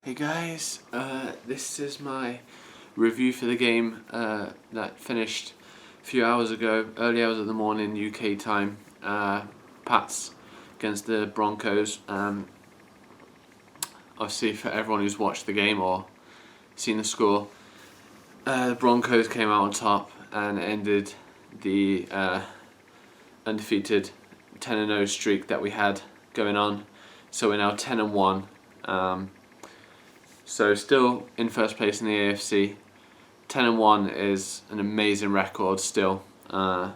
Hey guys, this is my review for the game that finished a few hours ago, early hours of the morning UK time. Pats against the Broncos. Obviously for everyone who's watched the game or seen the score, the Broncos came out on top and ended the undefeated 10-0 streak that we had going on. So we're now 10-1. So still in first place in the AFC. 10-1 is an amazing record still. It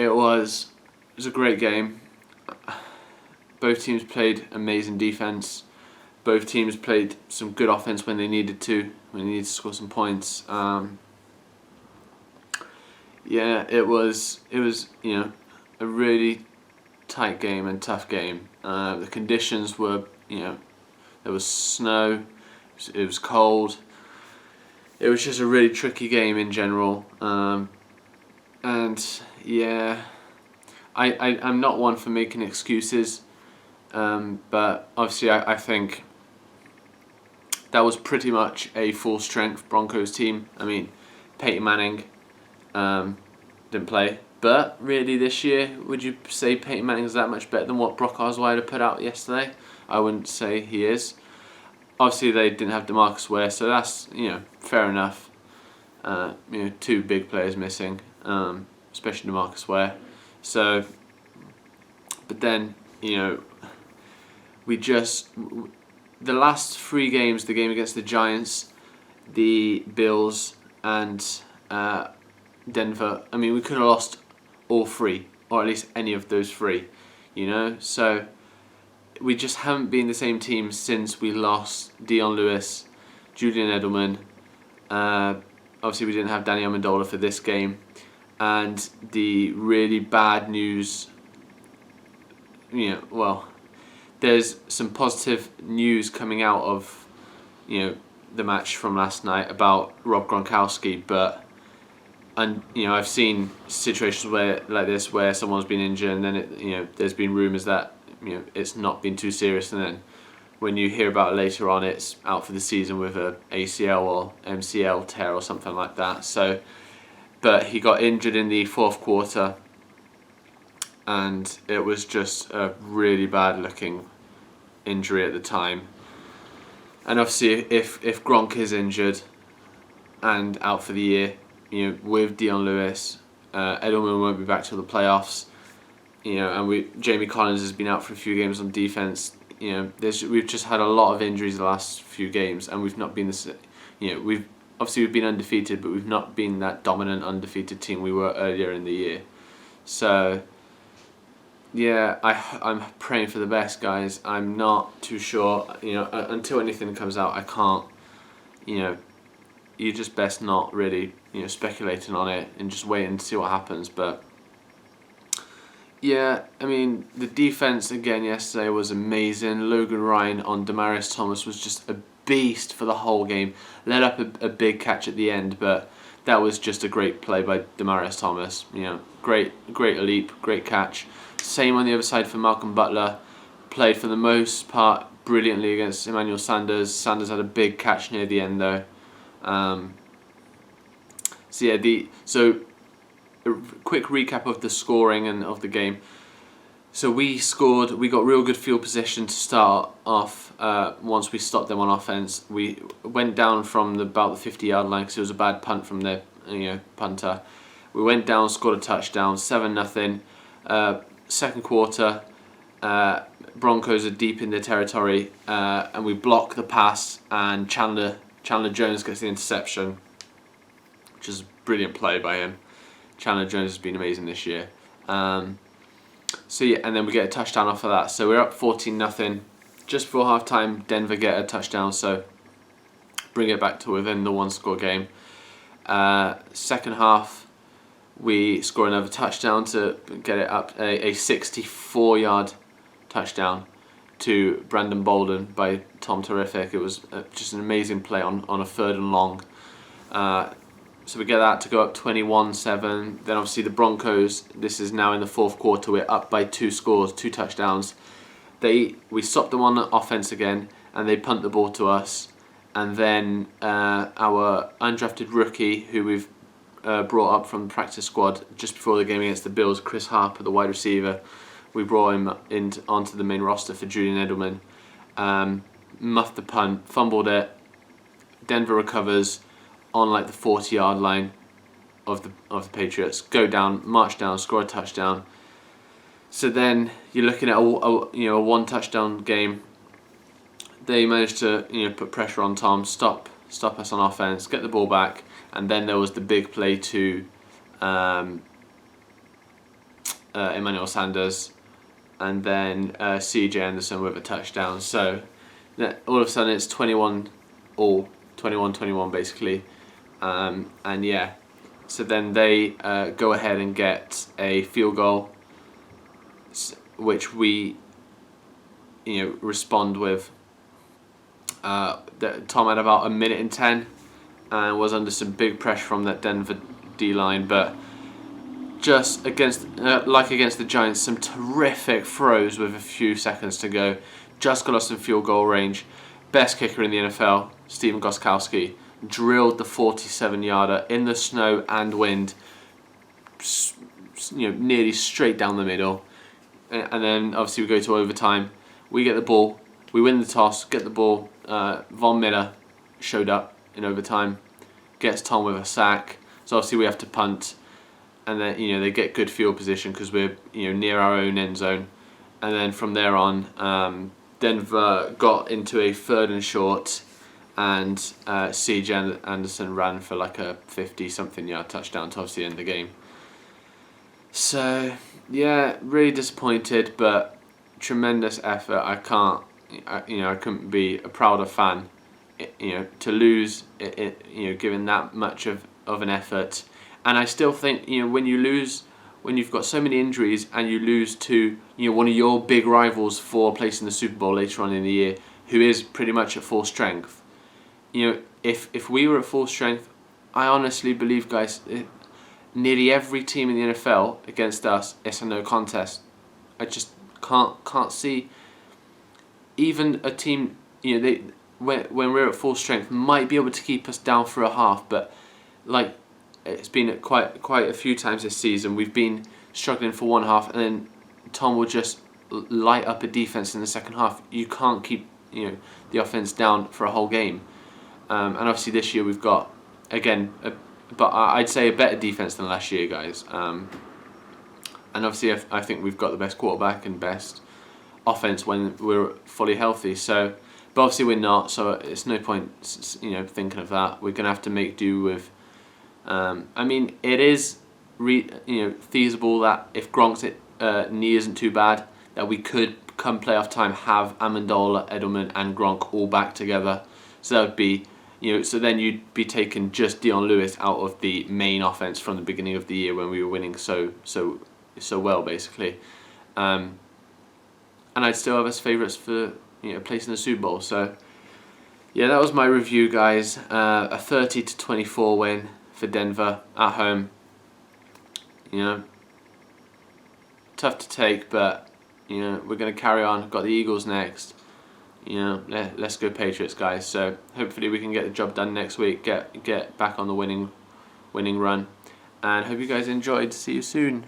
was a great game. Both teams played amazing defense. Both teams played some good offense when they needed to score some points. It was a really tight game and tough game. The conditions were there was snow, it was cold. It was just a really tricky game in general. I'm not one for making excuses, but obviously I think that was pretty much a full strength Broncos team. I mean, Peyton Manning didn't play, but really this year, would you say Peyton Manning is that much better than what Brock Osweiler put out yesterday? I wouldn't say he is. Obviously, they didn't have DeMarcus Ware, so that's fair enough. Two big players missing, especially DeMarcus Ware. So, but then the last three games, the game against the Giants, the Bills, and Denver. I mean, we could have lost all three, or at least any of those three. So we just haven't been the same team since we lost Dion Lewis, Julian Edelman. Obviously, we didn't have Danny Amendola for this game, and the really bad news. There's some positive news coming out of the match from last night about Rob Gronkowski, but I've seen situations where someone's been injured and then there's been rumours that it's not been too serious, and then when you hear about it later on, it's out for the season with a ACL or MCL tear or something like that. So, but he got injured in the fourth quarter, and it was just a really bad looking injury at the time. And obviously, if Gronk is injured and out for the year, with Dion Lewis, Edelman won't be back till the playoffs. And Jamie Collins has been out for a few games on defense. We've just had a lot of injuries the last few games, and we've not been we've been undefeated, but we've not been that dominant undefeated team we were earlier in the year. So I'm praying for the best, guys. I'm not too sure. Until anything comes out, I can't. You just best not really speculating on it and just wait and see what happens. But yeah, I mean, the defense again yesterday was amazing. Logan Ryan on Demaryius Thomas was just a beast for the whole game. Led up a big catch at the end, but that was just a great play by Demaryius Thomas. Great leap, great catch. Same on the other side for Malcolm Butler. Played for the most part brilliantly against Emmanuel Sanders. Sanders had a big catch near the end though. So a quick recap of the scoring and of the game. So we got real good field position to start off. Once we stopped them on offense, we went down from about the 50-yard line because it was a bad punt from their punter. We went down, scored a touchdown, 7-0. Second quarter, Broncos are deep in their territory, and we block the pass, and Chandler Jones gets the interception, which is a brilliant play by him. Chandler Jones has been amazing this year. And then we get a touchdown off of that. So we're up 14-0. Just before halftime, Denver get a touchdown, so bring it back to within the one-score game. Second half, we score another touchdown to get it up, a 64-yard touchdown to Brandon Bolden by Tom Terrific. It was just an amazing play on a third and long. So we get that to go up 21-7. Then obviously the Broncos, this is now in the fourth quarter, we're up by 2 scores, 2 touchdowns. We stopped them on offense again, and they punt the ball to us, and then our undrafted rookie, who we've brought up from the practice squad just before the game against the Bills, Chris Harper, the wide receiver, we brought him onto the main roster for Julian Edelman. Muffed the punt, fumbled it. Denver recovers on like the 40-yard line of the Patriots. Go down, march down, score a touchdown. So then you're looking at a one touchdown game. They managed to put pressure on Tom, stop us on offense, get the ball back, and then there was the big play to Emmanuel Sanders, and then C.J. Anderson with a touchdown. So all of a sudden it's 21-21 basically, and yeah. So then they go ahead and get a field goal, which we respond with. Tom had about 1:10 and was under some big pressure from that Denver D-line, but just against the Giants, some terrific throws with a few seconds to go. Just got us in field goal range. Best kicker in the NFL, Stephen Gostkowski, drilled the 47-yarder in the snow and wind, nearly straight down the middle. And then obviously we go to overtime. We get the ball. We win the toss, get the ball. Von Miller showed up in overtime, gets Tom with a sack. So obviously we have to punt, and then they get good field position because we're near our own end zone. And then from there on, Denver got into a 3rd and short, and C.J. Anderson ran for like a 50-something yard touchdown to obviously end the game. So yeah, really disappointed, but tremendous effort. I couldn't be a prouder fan. To lose, given that much of an effort, and I still think when you lose, when you've got so many injuries and you lose to one of your big rivals for a place in the Super Bowl later on in the year, who is pretty much at full strength. If we were at full strength, I honestly believe, guys, nearly every team in the NFL against us, it's a no contest. I just can't see even a team when we're at full strength might be able to keep us down for a half, but like it's been quite a few times this season we've been struggling for one half, and then Tom will just light up a defense in the second half. You can't keep the offense down for a whole game, and obviously this year we've got again but I'd say a better defense than last year, guys. And obviously I think we've got the best quarterback and best offense when we're fully healthy. So, but obviously we're not. So it's no point thinking of that. We're gonna have to make do with. I mean, it is feasible that if Gronk's knee isn't too bad, that we could come playoff time have Amendola, Edelman, and Gronk all back together. So that would be. So then you'd be taking just Dion Lewis out of the main offense from the beginning of the year when we were winning so well, basically. And I'd still have us favourites for place in the Super Bowl. So yeah, that was my review, guys. A 30-24 win for Denver at home. Tough to take, but we're going to carry on. Got the Eagles next. Let's go Patriots, guys. So hopefully we can get the job done next week. Get back on the winning run, and hope you guys enjoyed. See you soon.